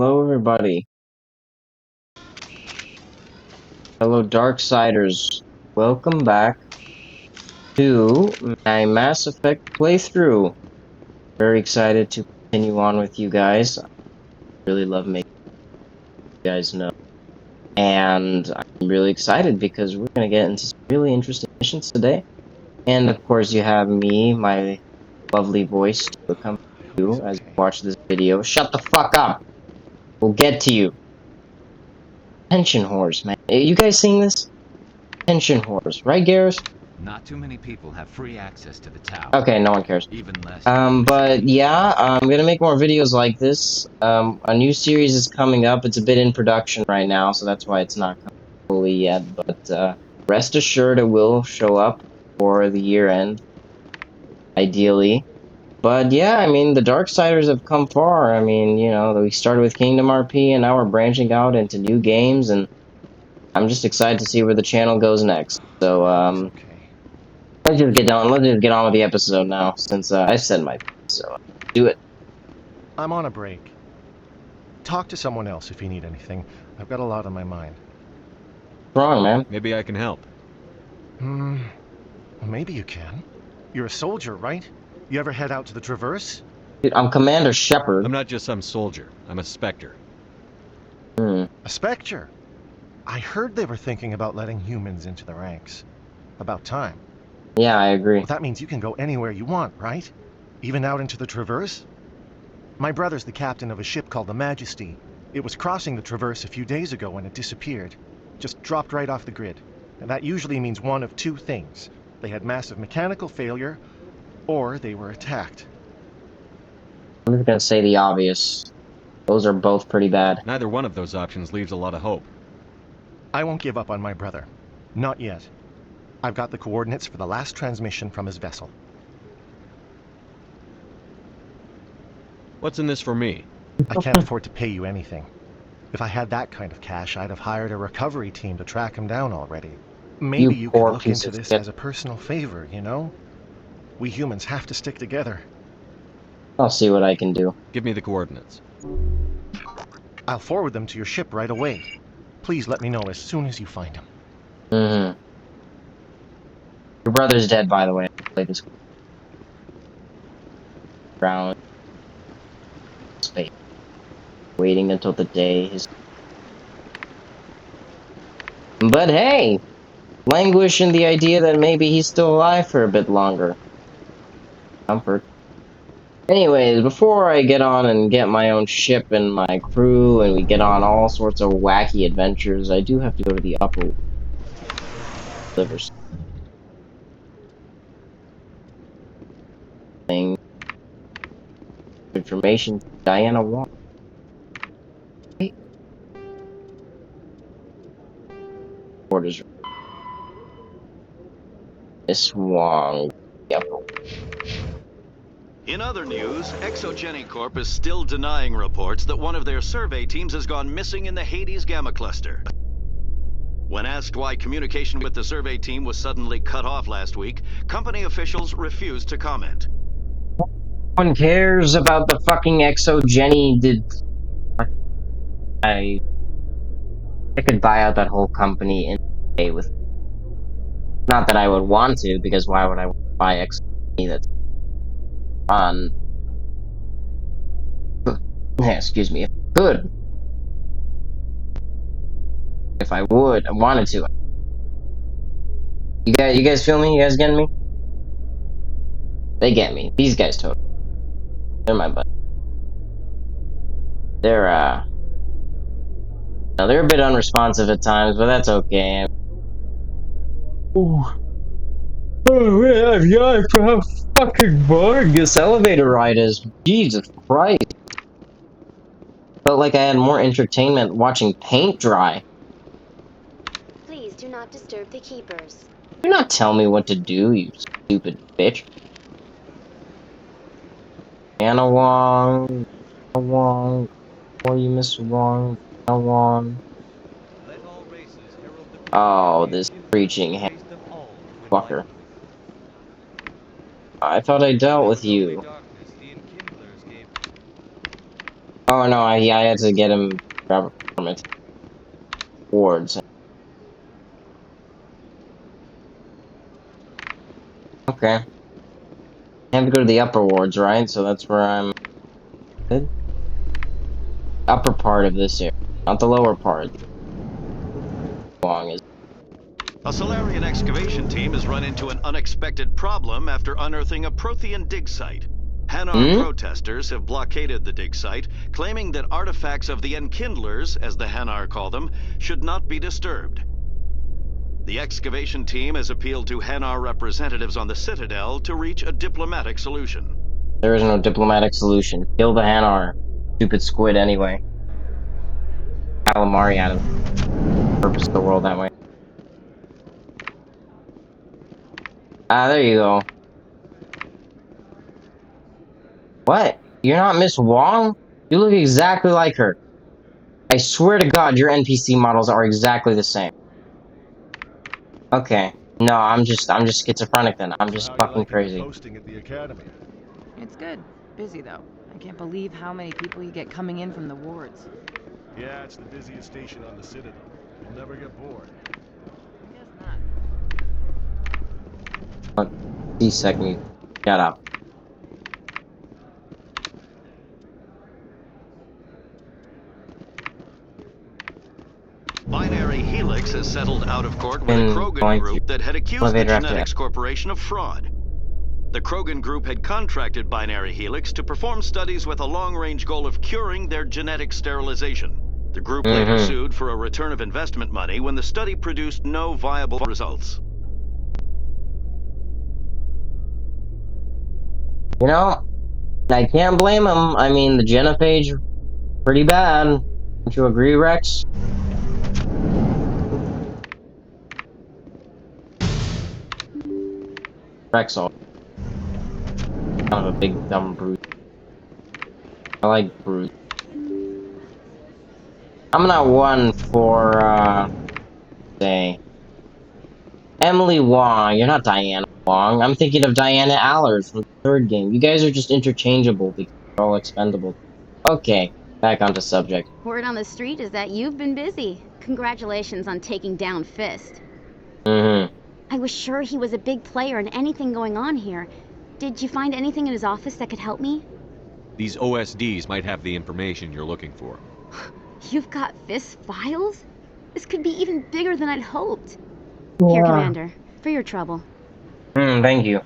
Hello, everybody. Hello, Darksiders. Welcome back to my Mass Effect playthrough. Very excited to continue on with you guys. I really love making you guys know. And I'm really excited because we're going to get into some really interesting missions today. And of course, you have me, my lovely voice, to accompany you as you watch this video. Shut the fuck up! We'll get to you. Pension whores, man. You guys seeing this? Pension whores, right, Garrus? Not too many people have free access to the tower. Okay, no one cares. Even less. But yeah, I'm gonna make more videos like this. A new series is coming up. It's a bit in production right now, so that's why it's not fully yet. But rest assured, it will show up for the year end, ideally. But yeah, I mean, the Darksiders have come far. I mean, you know, we started with Kingdom RP, and now we're branching out into new games, and I'm just excited to see where the channel goes next. So, Okay. let's just get on. Let's just get on with the episode now, since I said my piece. So, do it. I'm on a break. Talk to someone else if you need anything. I've got a lot on my mind. What's wrong, man? Maybe I can help. Well, maybe you can. You're a soldier, right? You ever head out to the Traverse? Dude, I'm Commander Shepard. I'm not just some soldier. I'm a Spectre. Hmm. A Spectre? I heard they were thinking about letting humans into the ranks. About time. Yeah, I agree. Well, that means you can go anywhere you want, right? Even out into the Traverse? My brother's the captain of a ship called the Majesty. It was crossing the Traverse a few days ago when it disappeared. Just dropped right off the grid. And that usually means one of two things. They had massive mechanical failure, or they were attacked. I'm just gonna say the obvious. Those are both pretty bad. Neither one of those options leaves a lot of hope. I won't give up on my brother. Not yet. I've got the coordinates for the last transmission from his vessel. What's in this for me? I can't afford to pay you anything. If I had that kind of cash, I'd have hired a recovery team to track him down already. Maybe you could poor look piece into of this shit. as a personal favor, you know? We humans have to stick together. I'll see what I can do. Give me the coordinates. I'll forward them to your ship right away. Please let me know as soon as you find him. Mm-hmm. Your brother's dead, by the way. I played this round space, waiting until the day his. But hey, languish in the idea that maybe he's still alive for a bit longer. Comfort. Anyways, before I get on and get my own ship and my crew, and we get on all sorts of wacky adventures, I do have to go to the upper livers thing. Information, Diana Wong. Orders. Miss Wong. Yep. In other news, Exogeny Corp is still denying reports that one of their survey teams has gone missing in the Hades Gamma Cluster. When asked why communication with the survey team was suddenly cut off last week, company officials refused to comment. No one cares about the fucking Exogeny. I could buy out that whole company in a day with. Not that I would want to, because why would I buy Exogeny that's on? Yeah, excuse me. Good. If I would, I wanted to. You guys feel me? You guys getting me? They get me. These guys totally. They're my butt. They're no, they're a bit unresponsive at times, but that's okay. Ooh. Oh man, yeah, how fucking boring this elevator ride is. Jesus Christ. Felt like I had more entertainment watching paint dry. Please do not disturb the keepers. Do not tell me what to do, you stupid bitch. Anna Wong, Anna Wong, or you Miss Wong, Anna Wong. Oh, this preaching fucker. I thought I dealt with you. Oh no, I had to get him grab a permit. Wards. Okay. I have to go to the upper wards, right? So that's where I'm headed. Upper part of this area, not the lower part. Long is. A Solarian excavation team has run into an unexpected problem after unearthing a Prothean dig site. Hanar protesters have blockaded the dig site, claiming that artifacts of the Enkindlers, as the Hanar call them, should not be disturbed. The excavation team has appealed to Hanar representatives on the Citadel to reach a diplomatic solution. There is no diplomatic solution. Kill the Hanar. Stupid squid anyway. Calamari out of the purpose of the world that way. Ah, there you go. What? You're not Miss Wong? You look exactly like her. I swear to God, your NPC models are exactly the same. Okay. No, I'm just schizophrenic then. I'm So just how you fucking liking your crazy. posting at the academy? It's good. Busy, though. I can't believe how many people you get coming in from the wards. Yeah, it's the busiest station on the Citadel. You'll never get bored. I guess not. What? D-second, shut up. Binary Helix has settled out of court with a Been Krogan going through group that had accused the elevator after Genetics Corporation of fraud. The Krogan group had contracted Binary Helix to perform studies with a long-range goal of curing their genetic sterilization. The group later sued for a return of investment money when the study produced no viable results. You know, I can't blame him. I mean, the genophage, pretty bad. Don't you agree, Rex? Rexall. Kind of a big dumb brute. I like brute. I'm not one for, say, Emily Wong. You're not Diana Wong. I'm thinking of Diana Allers from the third game. You guys are just interchangeable because you're all expendable. Okay, back onto subject. Word on the street is that you've been busy. Congratulations on taking down Fist. I was sure he was a big player in anything going on here. Did you find anything in his office that could help me? These OSDs might have the information you're looking for. You've got Fist's files? This could be even bigger than I'd hoped. Here, Commander, for your trouble. Thank you.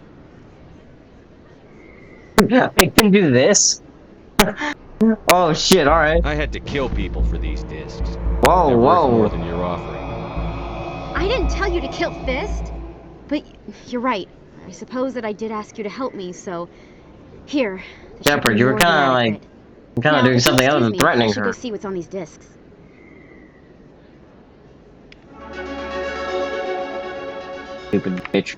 I can do this? Oh shit, alright. I had to kill people for these discs. Whoa, They're worth more whoa. than you're offering. I didn't tell you to kill Fist. But you're right. I suppose that I did ask you to help me, so... Here. This should Shepard, be you were more than kinda like... adequate. Kinda Now, doing if you'll something other excuse than me, threatening I should go her. see what's on these discs. Stupid bitch.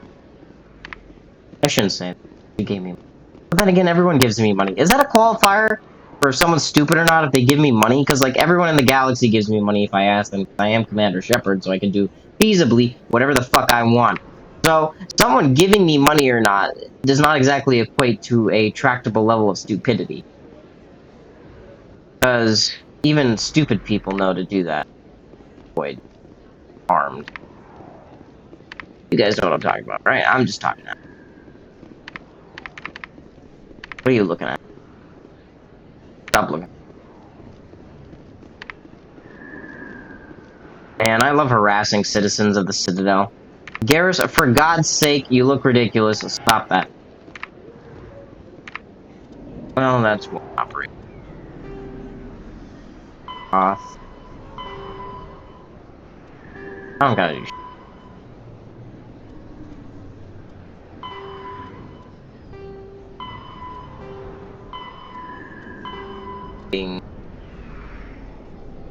I shouldn't say that. You gave me money. But then again, everyone gives me money. Is that a qualifier for if someone's stupid or not if they give me money? Because, like, everyone in the galaxy gives me money if I ask them. I am Commander Shepard, so I can do feasibly whatever the fuck I want. So, someone giving me money or not does not exactly equate to a tractable level of stupidity. Because even stupid people know to do that. Avoid harmed. You guys know what I'm talking about, right? I'm just talking now. What are you looking at? Stop looking. Man, I love harassing citizens of the Citadel. Garrus, for God's sake, you look ridiculous. Stop that. Well, that's one operation. Off. I don't gotta do shit.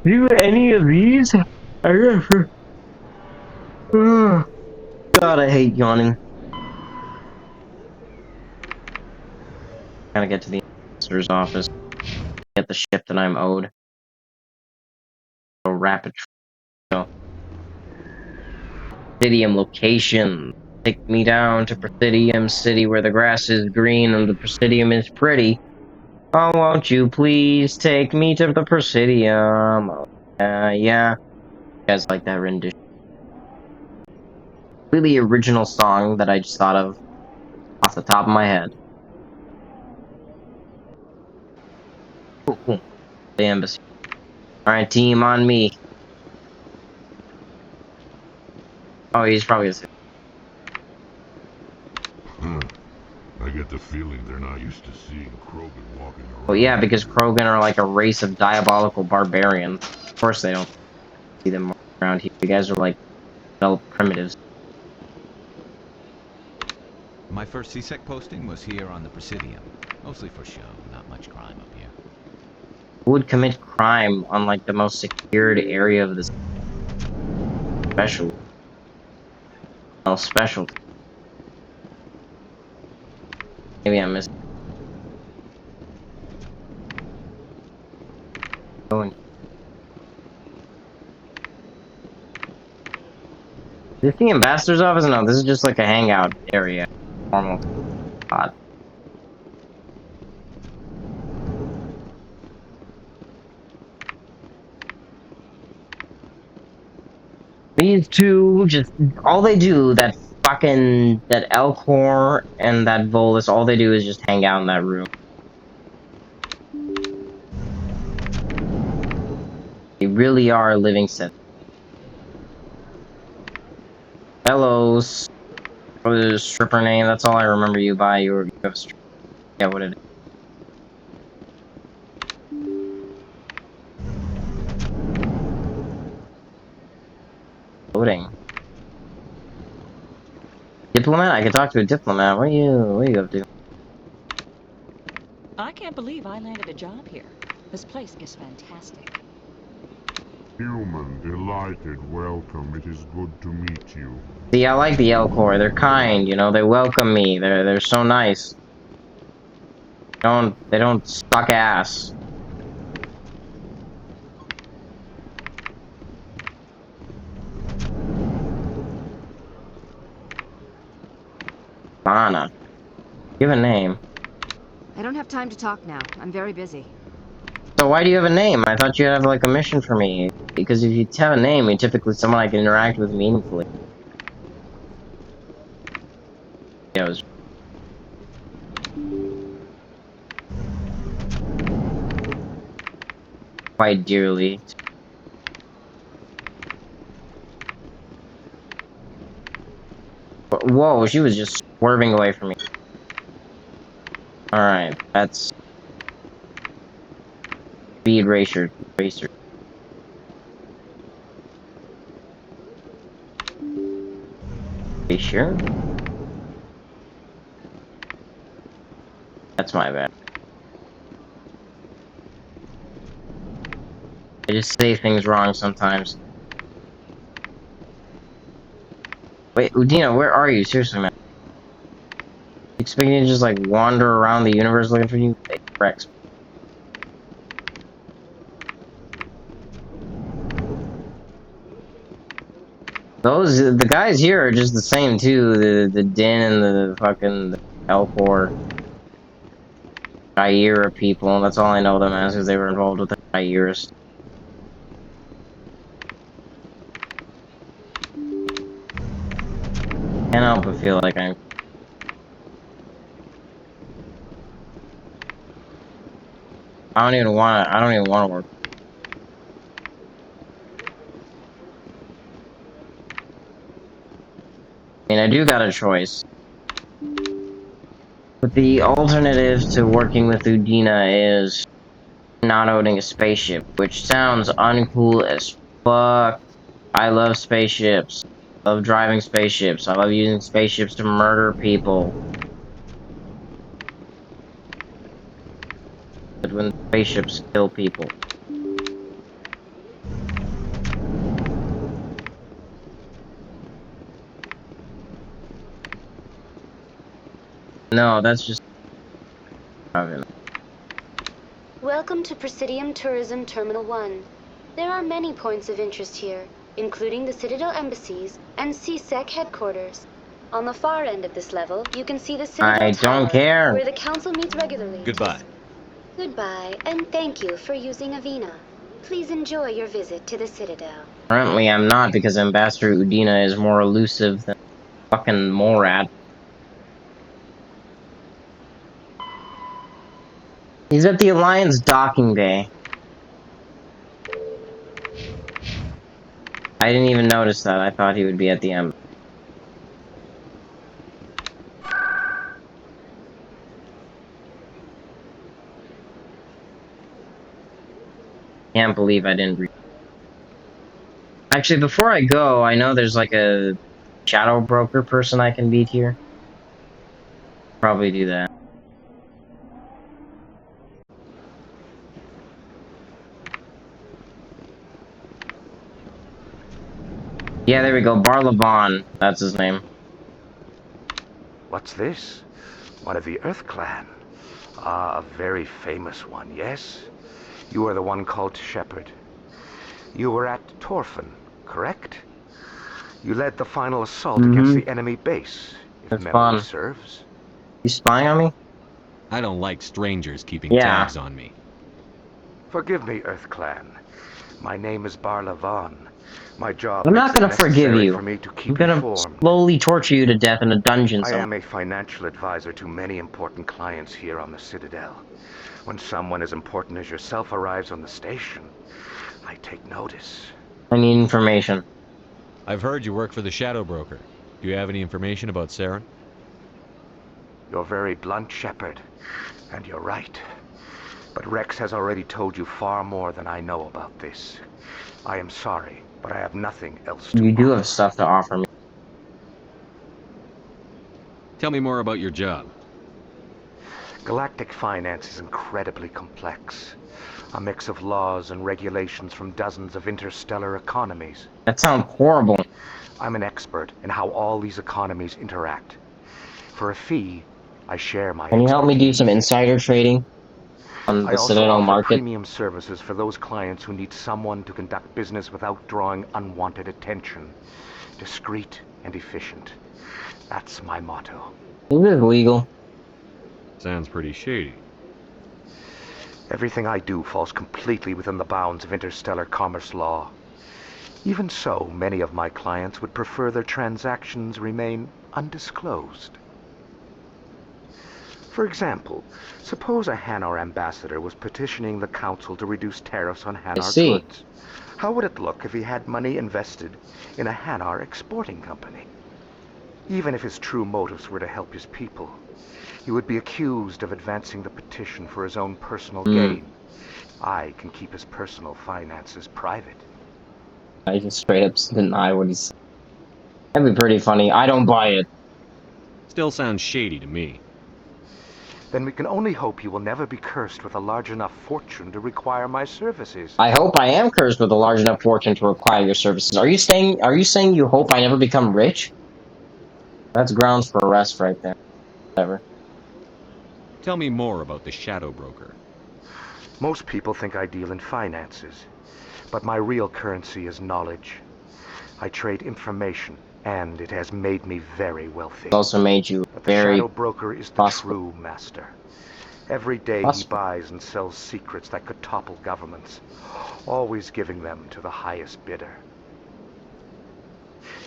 Do any of these? I guess. God, I hate yawning. Gotta get to the ambassador's office. Get the ship that I'm owed. A rapid trail. Presidium location. Take me down to Presidium City where the grass is green and the Presidium is pretty. Oh, won't you please take me to the Presidium? Oh, yeah. You guys like that rendition? Really original song that I just thought of off the top of my head. Cool. The embassy. Alright, team on me. Oh, he's probably gonna say. I get the feeling they're not used to seeing Krogan walking around. Well, yeah, because Krogan are like a race of diabolical barbarians. Of course they don't see them around here. You guys are like developed primitives. My first CSEC posting was here on the Presidium. Mostly for show, not much crime up here. Who would commit crime on like the most secured area of this special? Well, special. Maybe I missed. Going. Is this the ambassador's office? No, this is just like a hangout area. Normal spot. These two just all they do, that Elcor and that Volus, all they do is just hang out in that room. They really are a living set. Hello, what is your stripper name? That's all I remember you by. You have a stripper. Yeah, what it is. Loading. Diplomat? I can talk to a diplomat. What are you up to? I can't believe I landed a job here. This place is fantastic. Human, delighted, welcome. It is good to meet you. See, I like the Elcor. They're kind, you know, they welcome me. They're so nice. They don't suck ass. Anna. You have a name. I don't have time to talk now. I'm very busy. So why do you have a name? I thought you had like a mission for me. Because if you have a name, you're typically someone I can interact with meaningfully. Yeah, it was quite dearly. Whoa, she was just swerving away from me. Alright, that's speed racer. Are you sure? That's my bad. I just say things wrong sometimes. Wait, Udina, where are you? Seriously, man. You expect me to just like wander around the universe looking for you? Hey, Rex. The guys here are just the same too. The Din and the fucking Elcor. Jaira people, that's all I know them as, because they were involved with the Jairas. Can't help but feel like I don't even wanna work. I mean, I do got a choice. But the alternative to working with Udina is not owning a spaceship, which sounds uncool as fuck. I love spaceships. I love driving spaceships. I love using spaceships to murder people. But when spaceships kill people. No, that's just... Welcome to Presidium Tourism Terminal 1. There are many points of interest here, including the Citadel embassies and CSEC headquarters. On the far end of this level, you can see the Citadel I Tower, don't care. where the Council meets regularly. Goodbye. Goodbye, and thank you for using Avena. Please enjoy your visit to the Citadel. Currently, I'm not, because Ambassador Udina is more elusive than fucking Morad. He's at the Alliance docking bay. I didn't even notice that. I thought he would be at the end. Can't believe I didn't read. Actually, before I go, I know there's like a shadow broker person I can beat here. Probably do that. Yeah, there we go. Barlavon. That's his name. What's this? One of the Earth Clan. Ah, a very famous one, yes? You are the one called Shepard. You were at Torfan, correct? You led the final assault against the enemy base, if That's memory fun. serves. You spying on me? I don't like strangers keeping Yeah. tabs on me. Forgive me, Earth Clan. My name is Barlavon. My job I'm makes not it gonna forgive necessary you. for me to I'm keep gonna informed. slowly torture you to death in a dungeon I somewhere. am a financial advisor to many important clients here on the Citadel. When someone as important as yourself arrives on the station, I take notice. I need information. I've heard you work for the Shadow Broker. Do you have any information about Saren? You're very blunt, Shepard, and you're right. But Rex has already told you far more than I know about this. I am sorry, but I have nothing else to You do offer. have stuff to offer me. Tell me more about your job. Galactic finance is incredibly complex. A mix of laws and regulations from dozens of interstellar economies. That sounds horrible. I'm an expert in how all these economies interact. For a fee, I share my Can you help me do expertise. some insider trading on I the also Citadel offer market? premium services for those clients who need someone to conduct business without drawing unwanted attention. Discreet and efficient. That's my motto. Is this legal? Sounds pretty shady. Everything I do falls completely within the bounds of interstellar commerce law. Even so, many of my clients would prefer their transactions remain undisclosed. For example, suppose a Hanar ambassador was petitioning the council to reduce tariffs on I Hanar see. goods. How would it look if he had money invested in a Hanar exporting company? Even if his true motives were to help his people, he would be accused of advancing the petition for his own personal gain. I can keep his personal finances private. I just straight up deny what he said. That'd be pretty funny. I don't buy it. Still sounds shady to me. Then we can only hope you will never be cursed with a large enough fortune to require my services. I hope I am cursed with a large enough fortune to require your services. Are you saying you hope I never become rich? That's grounds for arrest right there. Whatever. Tell me more about the Shadow Broker. Most people think I deal in finances, but my real currency is knowledge. I trade information, and it has made me very wealthy. It also made you But the very Shadow Broker is the prosperous. true master. Every day he buys and sells secrets that could topple governments, always giving them to the highest bidder.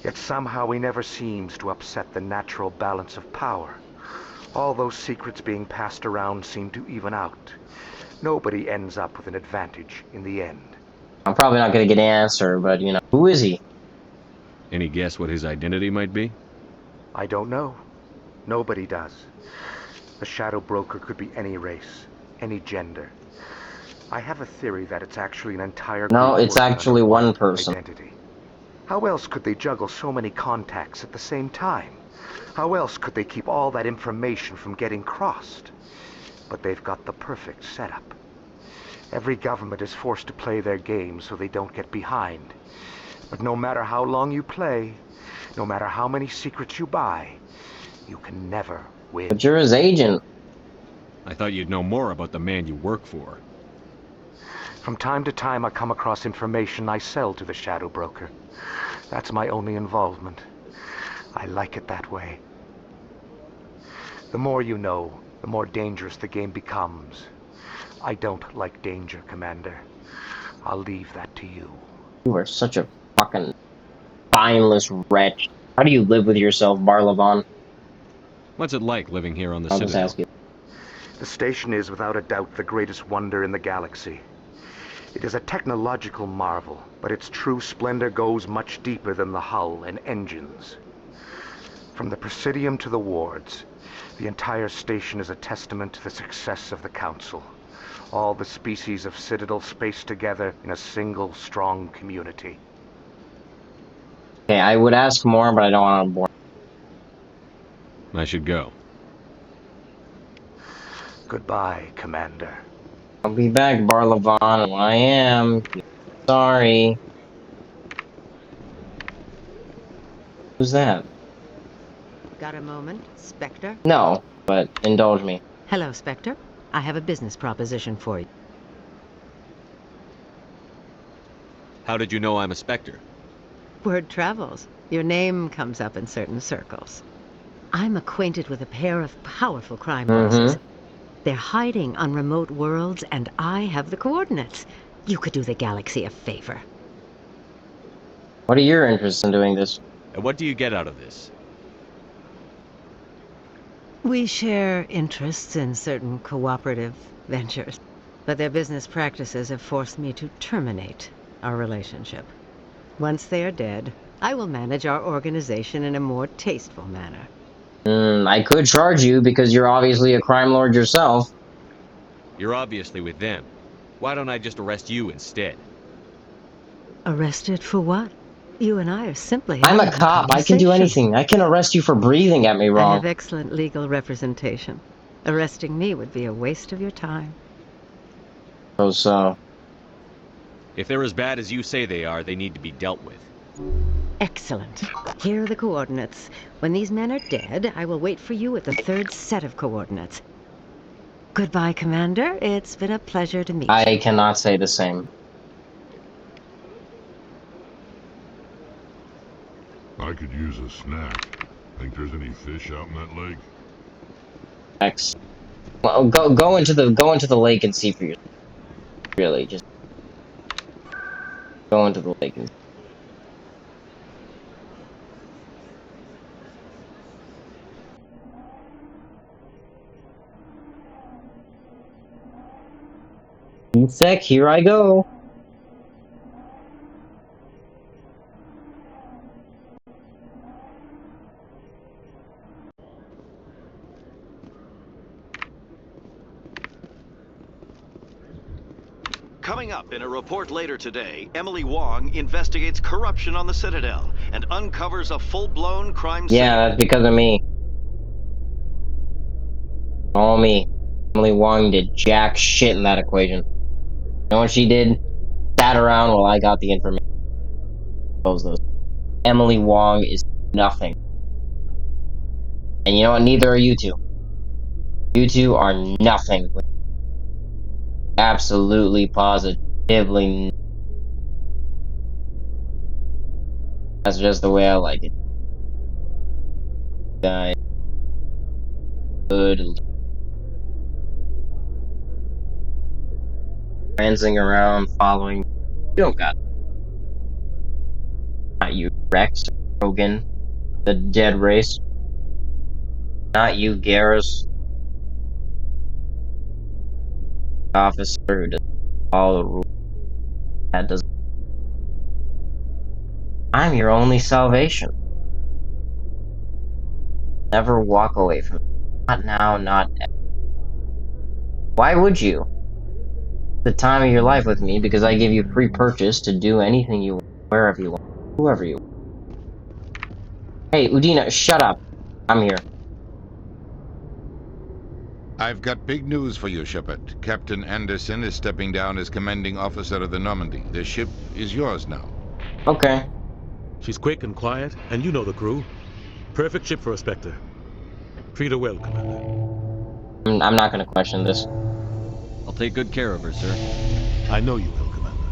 Yet somehow he never seems to upset the natural balance of power. All those secrets being passed around seem to even out. Nobody ends up with an advantage in the end. I'm probably not going to get an answer, but, you know, who is he? Any guess what his identity might be? I don't know. Nobody does. The Shadow Broker could be any race, any gender. I have a theory that it's actually an entire group No, it's working actually under one person. identity. How else could they juggle so many contacts at the same time? How else could they keep all that information from getting crossed? But they've got the perfect setup. Every government is forced to play their game so they don't get behind. But no matter how long you play, no matter how many secrets you buy, you can never win. But you're his agent. I thought you'd know more about the man you work for. From time to time I come across information I sell to the Shadow Broker. That's my only involvement. I like it that way. The more you know, the more dangerous the game becomes. I don't like danger, Commander. I'll leave that to you. You are such a fucking spineless wretch. How do you live with yourself, Barlavon? What's it like living here on the I'll just Citadel? ask you. The station is without a doubt the greatest wonder in the galaxy. It is a technological marvel, but its true splendor goes much deeper than the hull and engines. From the Presidium to the wards, the entire station is a testament to the success of the Council. All the species of Citadel spaced together in a single strong community. Okay, I would ask more, but I don't want to bore. I should go. Goodbye, Commander. I'll be back, Barlavon. I am. Sorry. Who's that? Got a moment, Spectre? No, but indulge me. Hello, Spectre. I have a business proposition for you. How did you know I'm a Spectre? Word travels. Your name comes up in certain circles. I'm acquainted with a pair of powerful crime bosses. They're hiding on remote worlds, and I have the coordinates. You could do the galaxy a favor. What are your interests in doing this? And what do you get out of this? We share interests in certain cooperative ventures, but their business practices have forced me to terminate our relationship. Once they are dead, I will manage our organization in a more tasteful manner. I could charge you because you're obviously a crime lord yourself. You're obviously with them. Why don't I just arrest you instead? Arrested for what? You and I are simply I'm a having cop. I can do conversation. anything. I can arrest you for breathing at me I wrong. have excellent legal representation. Arresting me would be a waste of your time. So. If they're as bad as you say they are, they need to be dealt with. Excellent. Here are the coordinates. When these men are dead, I will wait for you at the third set of coordinates. Goodbye, Commander. It's been a pleasure to meet you. I cannot say the same. I could use a snack. Think there's any fish out in that lake? X. Well, go into the lake and see for yourself. Really, just go into the lake and. Sec, here I go. Coming up in a report later today, Emily Wong investigates corruption on the Citadel and uncovers a full-blown crime Yeah, that's because of me. All me. Emily Wong did jack shit in that equation. You know what she did? Sat around while I got the information. Those. Emily Wong is nothing. And you know what? Neither are you two. You two are nothing. Absolutely, positively. That's just the way I like it. Guys. Good. Prancing around, following. You don't got. Not you, Rex, Rogan, the dead race. Not you, Garrus, officer who does all the rules. That doesn't. I'm your only salvation. Never walk away from it. Not now, not ever. Why would you? The time of your life with me because I give you free purchase to do anything you want, wherever you want, whoever you want. Hey, Udina, shut up. I'm here. I've got big news for you, Shepard. Captain Anderson is stepping down as commanding officer of the Normandy. The ship is yours now. Okay. She's quick and quiet, and you know the crew. Perfect ship for a Spectre. Treat her well, Commander. I'm not going to question this. I'll take good care of her, sir. I know you will, Commander.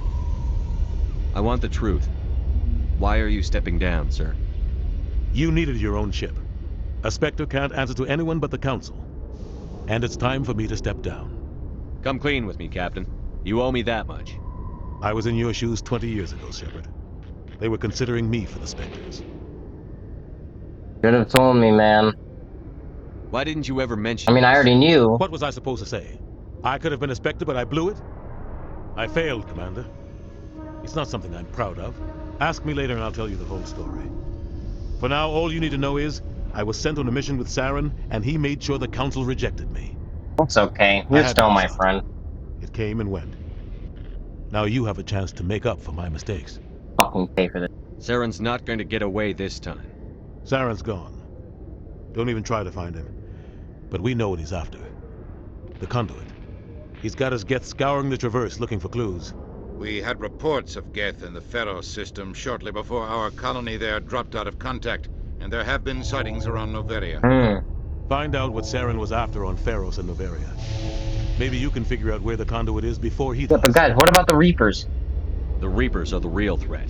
I want the truth. Why are you stepping down, sir? You needed your own ship. A Spectre can't answer to anyone but the Council. And it's time for me to step down. Come clean with me, Captain. You owe me that much. I was in your shoes 20 years ago, Shepard. They were considering me for the Spectres. Should have told me, man. Why didn't you ever mention I mean, I this? already knew. What was I supposed to say? I could have been a Spectre, but I blew it? I failed, Commander. It's not something I'm proud of. Ask me later and I'll tell you the whole story. For now, all you need to know is, I was sent on a mission with Saren, and he made sure the Council rejected me. It's okay. I You're had still no my shot. friend. It came and went. Now you have a chance to make up for my mistakes. Fucking pay for this. Saren's not going to get away this time. Saren's gone. Don't even try to find him. But we know what he's after. The conduit. He's got his Geth scouring the Traverse looking for clues. We had reports of Geth in the Pharos system shortly before our colony there dropped out of contact, and there have been sightings around Noveria. Find out what Saren was after on Pharos and Noveria. Maybe you can figure out where the conduit is before he does. Yeah, but guys, what about the Reapers? The Reapers are the real threat.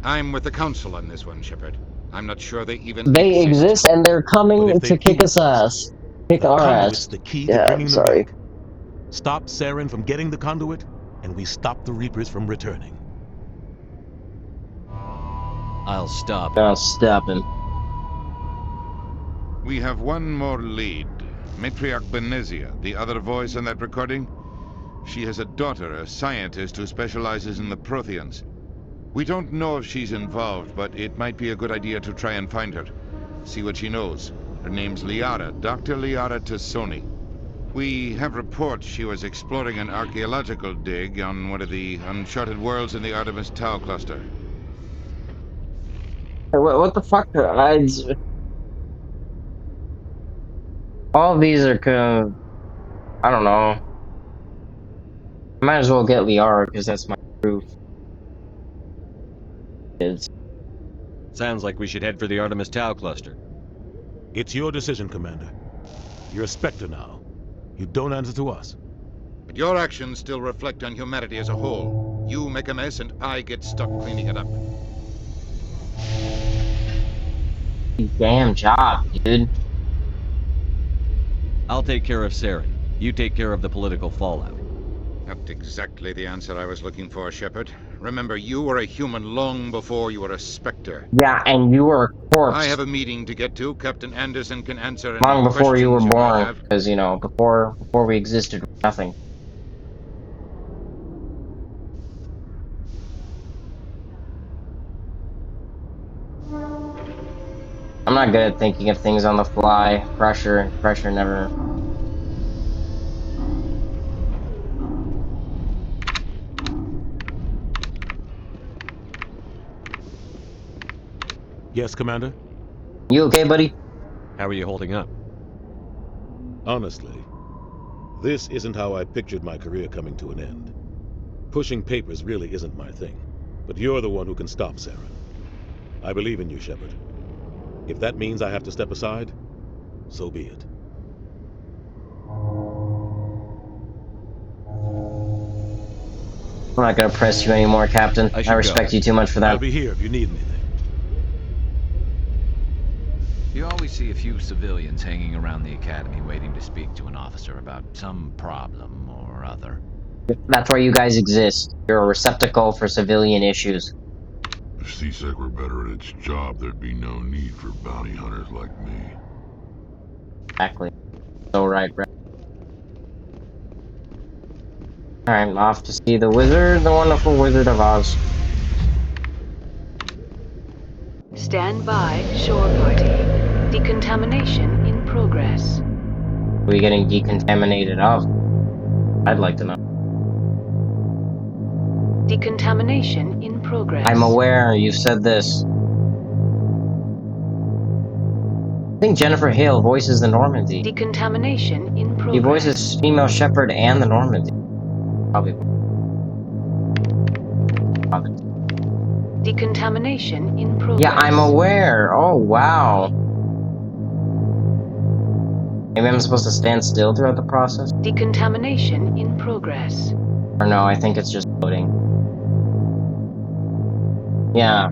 I'm with the Council on this one, Shepard. I'm not sure they even They exist and they're But coming if they to kick do us ass. Kick the our conduit's ass. the key to Yeah, bringing I'm them sorry. back. Stop Saren from getting the conduit, and we stop the Reapers from returning. I'll stop. I'll stop him. We have one more lead. Matriarch Benezia, the other voice in that recording. She has a daughter, a scientist who specializes in the Protheans. We don't know if she's involved, but it might be a good idea to try and find her. See what she knows. Her name's Liara, Dr. Liara Tassoni. We have reports she was exploring an archaeological dig on one of the uncharted worlds in the Artemis Tau cluster. Hey, what the fuck? All of these are kind of... I don't know. Might as well get Liara, because that's my proof. Sounds like we should head for the Artemis Tau cluster. It's your decision, Commander. You're a Spectre now. You don't answer to us. But your actions still reflect on humanity as a whole. You make a mess and I get stuck cleaning it up. Damn job, dude. I'll take care of Saren. You take care of the political fallout. Not exactly the answer I was looking for, Shepard. Remember, you were a human long before you were a Spectre. Yeah, and you were a corpse. I have a meeting to get to. Captain Anderson can answer any Long before you were questions might born, have. because, you know, before we existed, nothing. I'm not good at thinking of things on the fly. Pressure never... Yes, Commander? You okay, buddy? How are you holding up? Honestly, this isn't how I pictured my career coming to an end. Pushing papers really isn't my thing. But you're the one who can stop Saren. I believe in you, Shepard. If that means I have to step aside, so be it. I'm not gonna press you anymore, Captain. I respect you too much for that. I'll be here if you need anything. You always see a few civilians hanging around the academy waiting to speak to an officer about some problem or other. That's why you guys exist. You're a receptacle for civilian issues. If CSEC were better at its job, there'd be no need for bounty hunters like me. Exactly. So right, Brett. Alright, I'm off to see the wizard, the wonderful Wizard of Oz. Stand by, shore party. Decontamination in progress. What are we getting decontaminated of? I'd like to know. Decontamination in progress. I'm aware, you said this. I think Jennifer Hale voices the Normandy. Decontamination in progress. He voices female Shepherd and the Normandy. Probably. Decontamination in progress. Yeah, I'm aware. Oh, wow. Maybe I'm supposed to stand still throughout the process? Decontamination in progress. Or no, I think it's just loading. Yeah.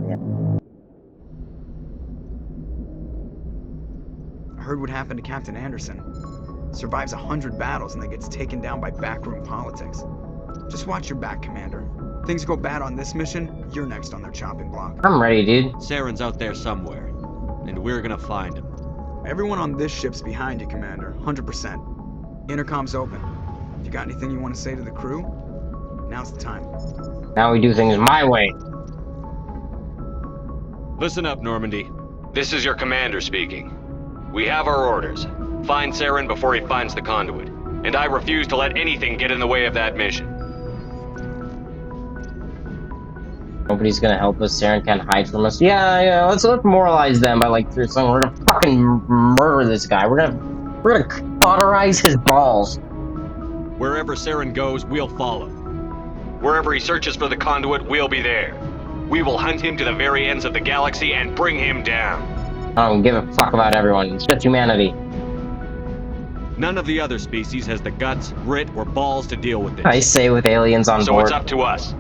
Heard what happened to Captain Anderson. Survives 100 battles and then gets taken down by backroom politics. Just watch your back, Commander. Things go bad on this mission, you're next on their chopping block. I'm ready, dude. Saren's out there somewhere, and we're gonna find him. Everyone on this ship's behind you, Commander. 100%. Intercom's open. If you got anything you want to say to the crew, now's the time. Now we do things my way. Listen up, Normandy. This is your commander speaking. We have our orders. Find Saren before he finds the conduit. And I refuse to let anything get in the way of that mission. Nobody's gonna help us. Saren can't hide from us. Yeah. Let's moralize them by like through something. We're gonna fucking murder this guy. We're gonna cauterize his balls. Wherever Saren goes, we'll follow. Wherever he searches for the conduit, we'll be there. We will hunt him to the very ends of the galaxy and bring him down. I don't give a fuck about everyone. It's just humanity. None of the other species has the guts, grit, or balls to deal with this. I say with aliens on So board. it's up to us.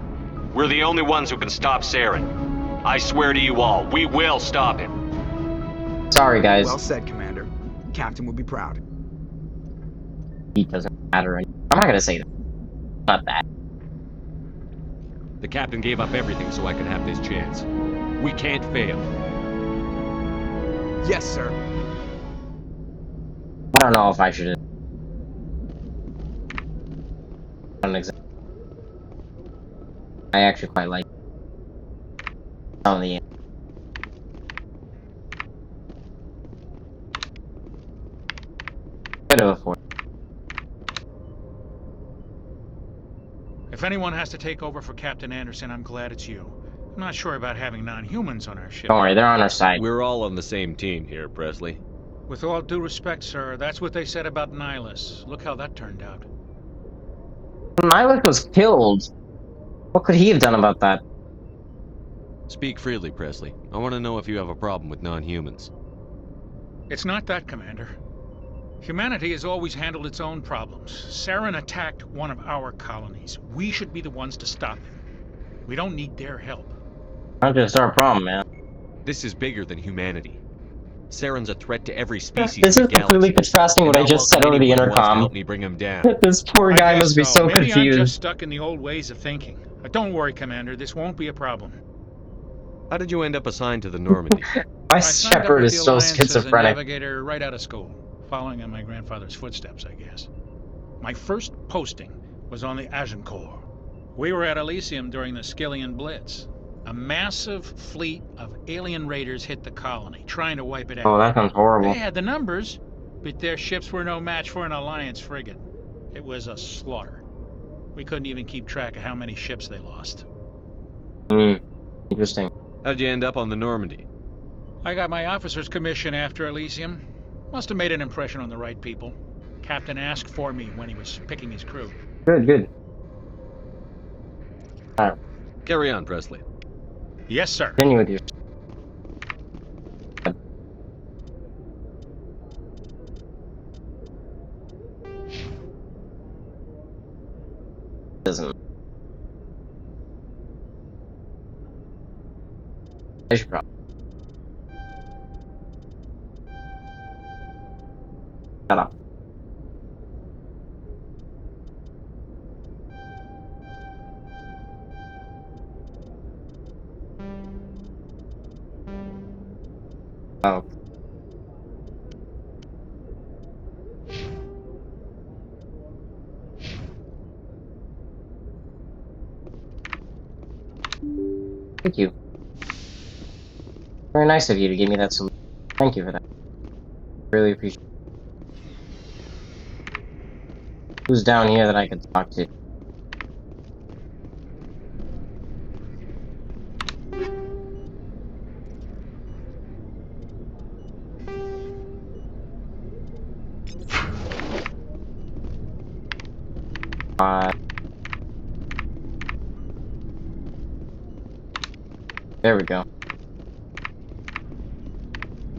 We're the only ones who can stop Saren. I swear to you all, we will stop him. Sorry, guys. Well said, Commander. Captain will be proud. He doesn't matter. I'm not gonna say that. Not that. The captain gave up everything so I could have this chance. We can't fail. Yes, sir. I don't know if I should. I actually quite like some of the. Bit of a force. If anyone has to take over for Captain Anderson, I'm glad it's you. I'm not sure about having non-humans on our ship. Don't worry, they're on our side. We're all on the same team here, Presley. With all due respect, sir, that's what they said about Nihilus. Look how that turned out. Nihilus was killed. What could he have done about that? Speak freely, Presley. I want to know if you have a problem with non-humans. It's not that, Commander. Humanity has always handled its own problems. Saren attacked one of our colonies. We should be the ones to stop him. We don't need their help. Not just our problem, man. This is bigger than humanity. Saren's a threat to every species This in is the galaxy. completely contrasting what I just said over the intercom. Help me bring him down. This poor guy must be so Maybe confused. I'm just stuck in the old ways of thinking. Don't worry, Commander. This won't be a problem. How did you end up assigned to the Normandy? My shepherd is so schizophrenic. As a navigator right out of school, following in my grandfather's footsteps, I guess. My first posting was on the Agincourt. We were at Elysium during the Skillian Blitz. A massive fleet of alien raiders hit the colony, trying to wipe it out. Oh, that sounds horrible. They had the numbers, but their ships were no match for an Alliance frigate. It was a slaughter. We couldn't even keep track of how many ships they lost. Interesting. How'd you end up on the Normandy? I got my officer's commission after Elysium. Must have made an impression on the right people. Captain asked for me when he was picking his crew. Good. Alright. Carry on, Presley. Yes, sir. Continue with your... Doesn't... I should probably... Shut up. Oh. Thank you. Very nice of you to give me that solution. Thank you for that. Really appreciate it. Who's down here that I can talk to? There we go.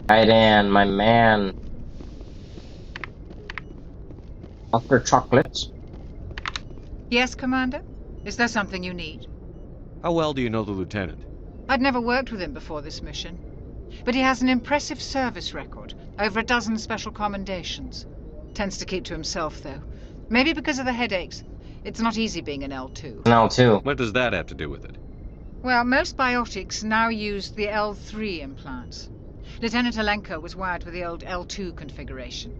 Kaidan, my man. After chocolates? Yes, Commander? Is there something you need? How well do you know the lieutenant? I'd never worked with him before this mission. But he has an impressive service record, over a dozen special commendations. Tends to keep to himself, though. Maybe because of the headaches. It's not easy being an L2. An L2. What does that have to do with it? Well, most biotics now use the L3 implants. Lieutenant Alenko was wired with the old L2 configuration.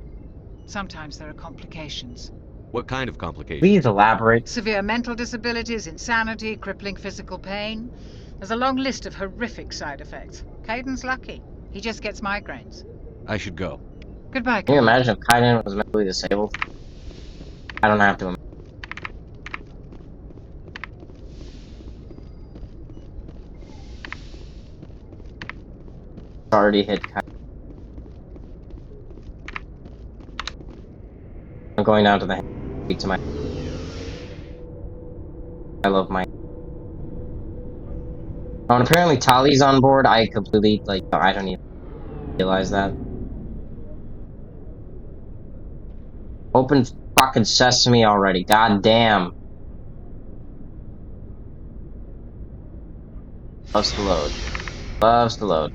Sometimes there are complications. What kind of complications? Please elaborate. Severe mental disabilities, insanity, crippling physical pain. There's a long list of horrific side effects. Kaiden's lucky. He just gets migraines. I should go. Goodbye, Can you Commander. imagine if Kaiden was mentally disabled? I don't have to. Already hit Kaiden. I'm going down to the speak to my. I love my. Oh, and apparently Tali's on board. I completely I don't even realize that. Open fucking sesame already. God damn. Loves to load. Loves to load.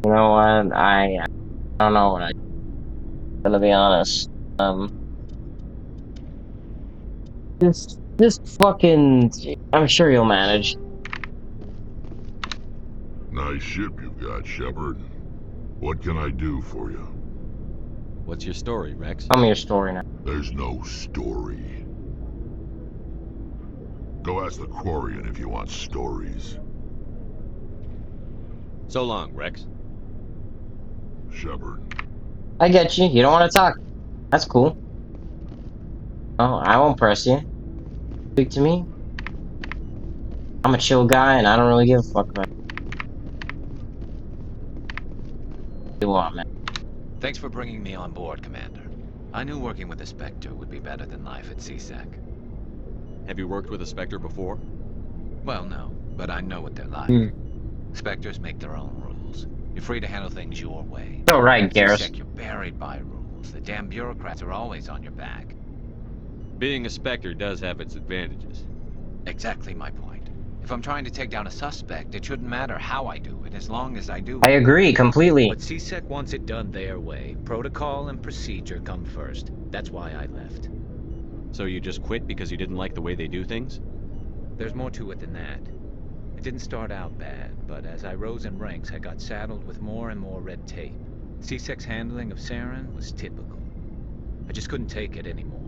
You know what? I don't know what gonna be honest. Just fucking. I'm sure you'll manage. Nice ship you've got, Shepard. What can I do for you? What's your story, Rex? Tell me your story now. There's no story. Go ask the Quarian if you want stories. So long, Rex. Shepard. I get you. You don't want to talk. That's cool. Oh, I won't press you. Speak to me. I'm a chill guy, and I don't really give a fuck about you want, man. Thanks for bringing me on board, Commander. I knew working with a Spectre would be better than life at CSEC. Have you worked with a Spectre before? Well, no, but I know what they're like. Spectres make their own rules. You're free to handle things your way. All right, Garrus. CSEC, you're buried by rules. The damn bureaucrats are always on your back. Being a Spectre does have its advantages. Exactly my point. If I'm trying to take down a suspect, it shouldn't matter how I do it, as long as I do it. I agree completely. But CSEC wants it done their way. Protocol and procedure come first. That's why I left. So you just quit because you didn't like the way they do things? There's more to it than that. It didn't start out bad, but as I rose in ranks, I got saddled with more and more red tape. CSEC's handling of Saren was typical. I just couldn't take it anymore.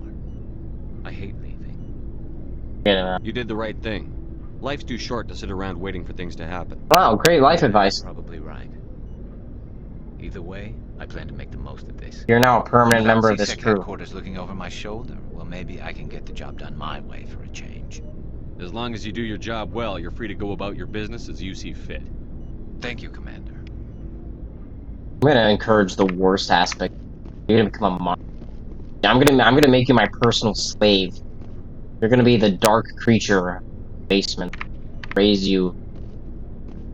I hate leaving. Yeah. You did the right thing. Life's too short to sit around waiting for things to happen. Wow, great life advice. Probably right. Either way, I plan to make the most of this. You're now a permanent Without member of this CSEC crew. headquarters looking over my shoulder, well, maybe I can get the job done my way for a change. As long as you do your job well, you're free to go about your business as you see fit. Thank you, Commander. I'm gonna encourage the worst aspect. You're gonna become a monster. I'm gonna make you my personal slave. You're gonna be the dark creature basement. Raise you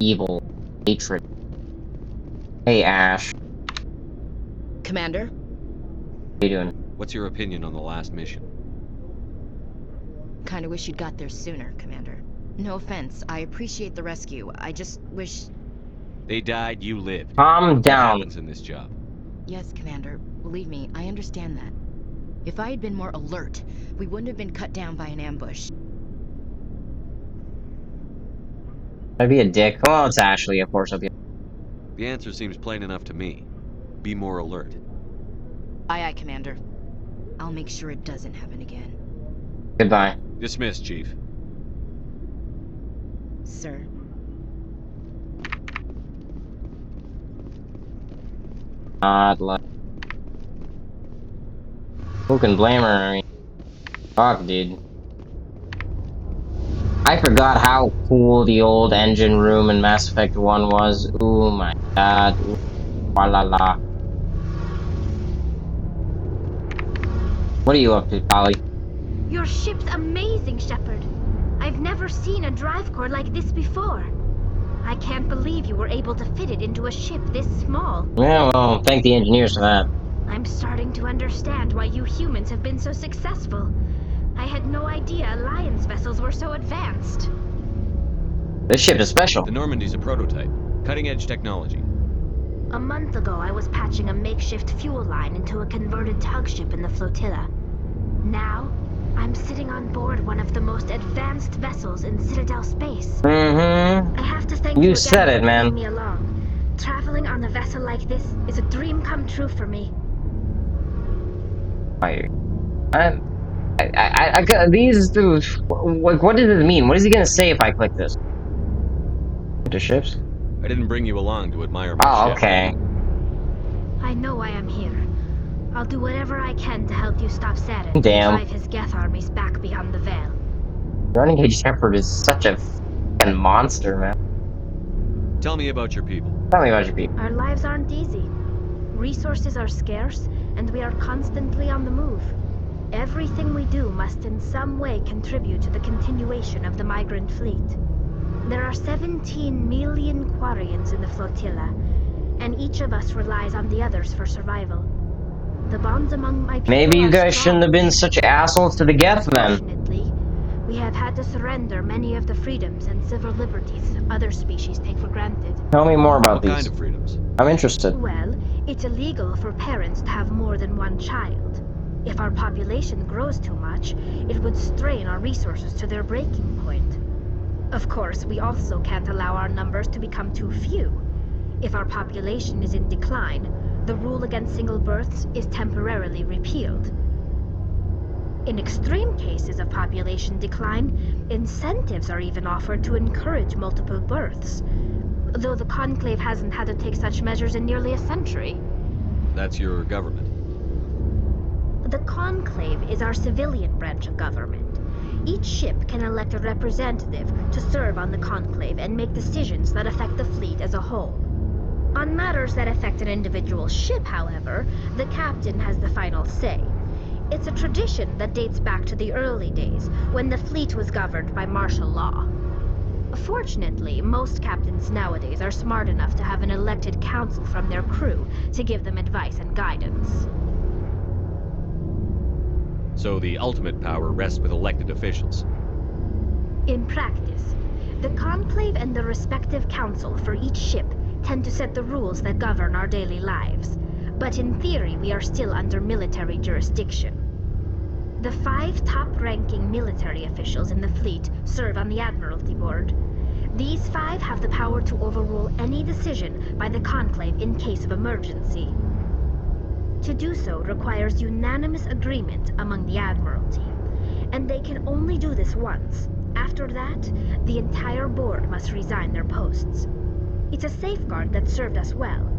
evil hatred. Hey Ash. Commander? How you doing? What's your opinion on the last mission? Kinda wish you'd got there sooner, Commander. No offense, I appreciate the rescue. I just wish... They died, you lived. Calm What down. happens in this job? Yes, Commander. Believe me, I understand that. If I had been more alert, we wouldn't have been cut down by an ambush. I'd be a dick. Well, it's Ashley, of course I'll be. The answer seems plain enough to me. Be more alert. Aye, aye, Commander. I'll make sure it doesn't happen again. Goodbye. Dismissed, Chief. Sir. Not like. Who can blame her? I mean, fuck, dude. I forgot how cool the old engine room in Mass Effect 1 was. Oh my god. Ooh, la la la. What are you up to, Tali? Your ship's amazing, Shepard. I've never seen a drive core like this before. I can't believe you were able to fit it into a ship this small. Yeah, well, thank the engineers for that. I'm starting to understand why you humans have been so successful. I had no idea Alliance vessels were so advanced. This ship is special. The Normandy's a prototype. Cutting-edge technology. A month ago, I was patching a makeshift fuel line into a converted tug ship in the flotilla. Now, I'm sitting on board one of the most advanced vessels in Citadel space. Mm-hmm. I have to thank you again said for it, man. bringing me along. Traveling on a vessel like this is a dream come true for me. These dudes. Like, what does this mean? What is he gonna say if I click this? Into ships? I didn't bring you along to admire my Oh, ship. okay. I know why I'm here. I'll do whatever I can to help you stop Saren Damn. and drive his Geth armies back beyond the Veil. Renegade Shepherd is such a fucking monster, man. Tell me about your people. Tell me about your people. Our lives aren't easy. Resources are scarce, and we are constantly on the move. Everything we do must in some way contribute to the continuation of the migrant fleet. There are 17 million Quarians in the flotilla, and each of us relies on the others for survival. The bonds among my people Maybe you are guys strong. shouldn't have been such assholes to the Geth then. Unfortunately, we have had to surrender many of the freedoms and civil liberties other species take for granted. Tell me more about What these. kind of freedoms? I'm interested. Well, it's illegal for parents to have more than one child. If our population grows too much, it would strain our resources to their breaking point. Of course, we also can't allow our numbers to become too few. If our population is in decline, the rule against single births is temporarily repealed. In extreme cases of population decline, incentives are even offered to encourage multiple births, though the Conclave hasn't had to take such measures in nearly a century. That's your government. The Conclave is our civilian branch of government. Each ship can elect a representative to serve on the Conclave and make decisions that affect the fleet as a whole. On matters that affect an individual ship, however, the captain has the final say. It's a tradition that dates back to the early days, when the fleet was governed by martial law. Fortunately, most captains nowadays are smart enough to have an elected council from their crew to give them advice and guidance. So the ultimate power rests with elected officials. In practice, the Conclave and the respective council for each ship tend to set the rules that govern our daily lives. But in theory, we are still under military jurisdiction. The 5 top-ranking military officials in the fleet serve on the Admiralty Board. These 5 have the power to overrule any decision by the Conclave in case of emergency. To do so requires unanimous agreement among the Admiralty, and they can only do this once. After that, the entire board must resign their posts. It's a safeguard that served us well.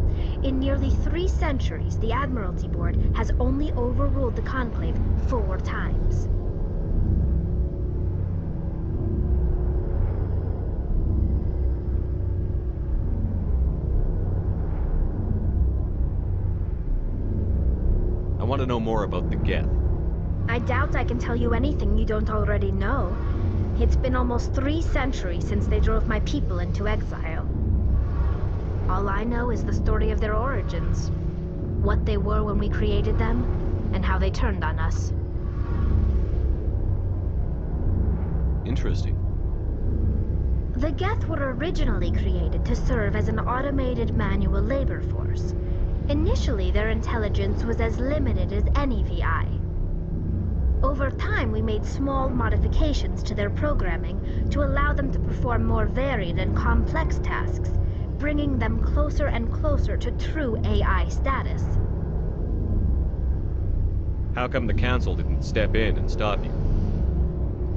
In nearly 3 centuries, the Admiralty Board has only overruled the Conclave 4 times. I want to know more about the Geth. I doubt I can tell you anything you don't already know. It's been almost 3 centuries since they drove my people into exile. All I know is the story of their origins, what they were when we created them, and how they turned on us. Interesting. The Geth were originally created to serve as an automated manual labor force. Initially, their intelligence was as limited as any VI. Over time, we made small modifications to their programming to allow them to perform more varied and complex tasks, bringing them closer and closer to true AI status. How come the Council didn't step in and stop you?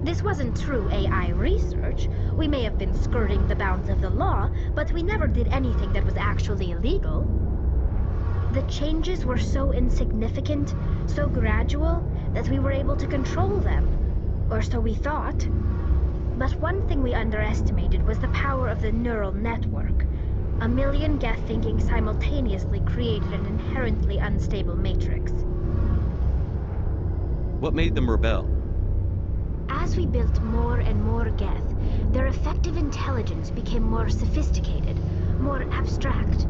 This wasn't true AI research. We may have been skirting the bounds of the law, but we never did anything that was actually illegal. The changes were so insignificant, so gradual, that we were able to control them. Or so we thought. But one thing we underestimated was the power of the neural network. A million Geth thinking simultaneously created an inherently unstable matrix. What made them rebel? As we built more and more Geth, their effective intelligence became more sophisticated, more abstract.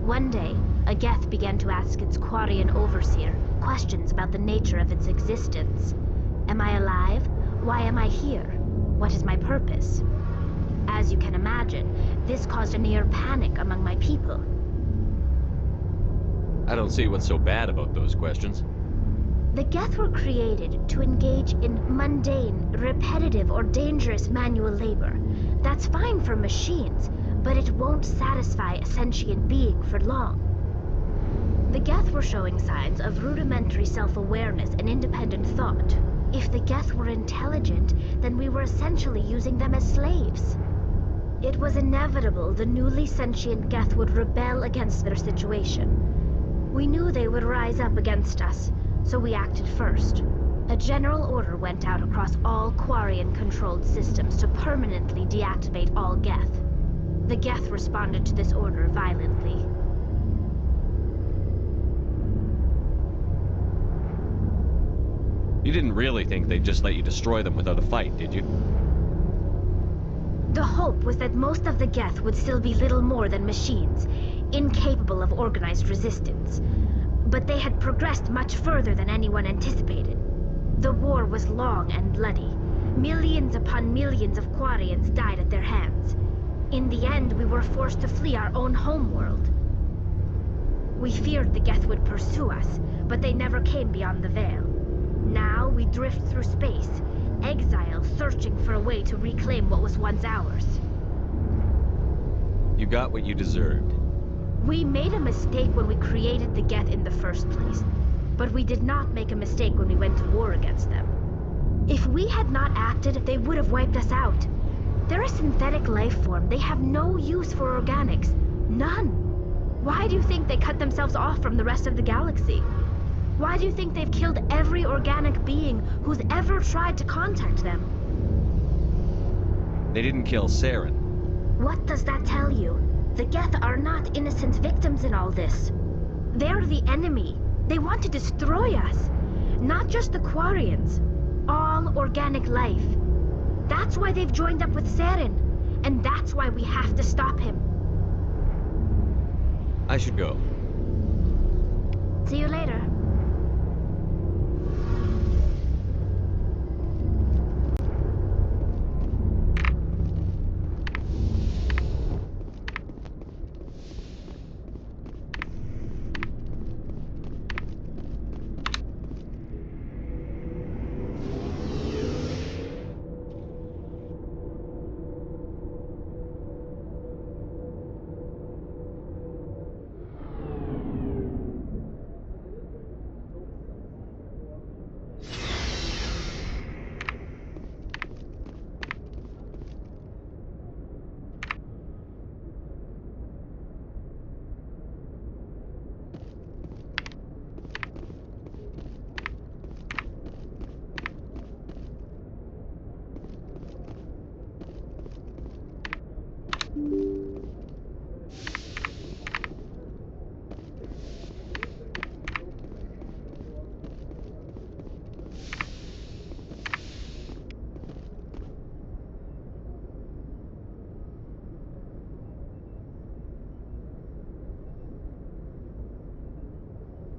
One day, a Geth began to ask its Quarian overseer questions about the nature of its existence. Am I alive? Why am I here? What is my purpose? As you can imagine, this caused a near panic among my people. I don't see what's so bad about those questions. The Geth were created to engage in mundane, repetitive, or dangerous manual labor. That's fine for machines, but it won't satisfy a sentient being for long. The Geth were showing signs of rudimentary self-awareness and independent thought. If the Geth were intelligent, then we were essentially using them as slaves. It was inevitable the newly sentient Geth would rebel against their situation. We knew they would rise up against us, so we acted first. A general order went out across all Quarian-controlled systems to permanently deactivate all Geth. The Geth responded to this order violently. You didn't really think they'd just let you destroy them without a fight, did you? The hope was that most of the Geth would still be little more than machines, incapable of organized resistance. But they had progressed much further than anyone anticipated. The war was long and bloody. Millions upon millions of Quarians died at their hands. In the end, we were forced to flee our own homeworld. We feared the Geth would pursue us, but they never came beyond the Veil. Now we drift through space, exile searching for a way to reclaim what was once ours. You got what you deserved. We made a mistake when we created the Geth in the first place, but we did not make a mistake when we went to war against them. If we had not acted, they would have wiped us out. They're a synthetic life form. They have no use for organics. None. Why do you think they cut themselves off from the rest of the galaxy? Why do you think they've killed every organic being who's ever tried to contact them? They didn't kill Saren. What does that tell you? The Geth are not innocent victims in all this. They're the enemy. They want to destroy us. Not just the Quarians. All organic life. That's why they've joined up with Saren. And that's why we have to stop him. I should go.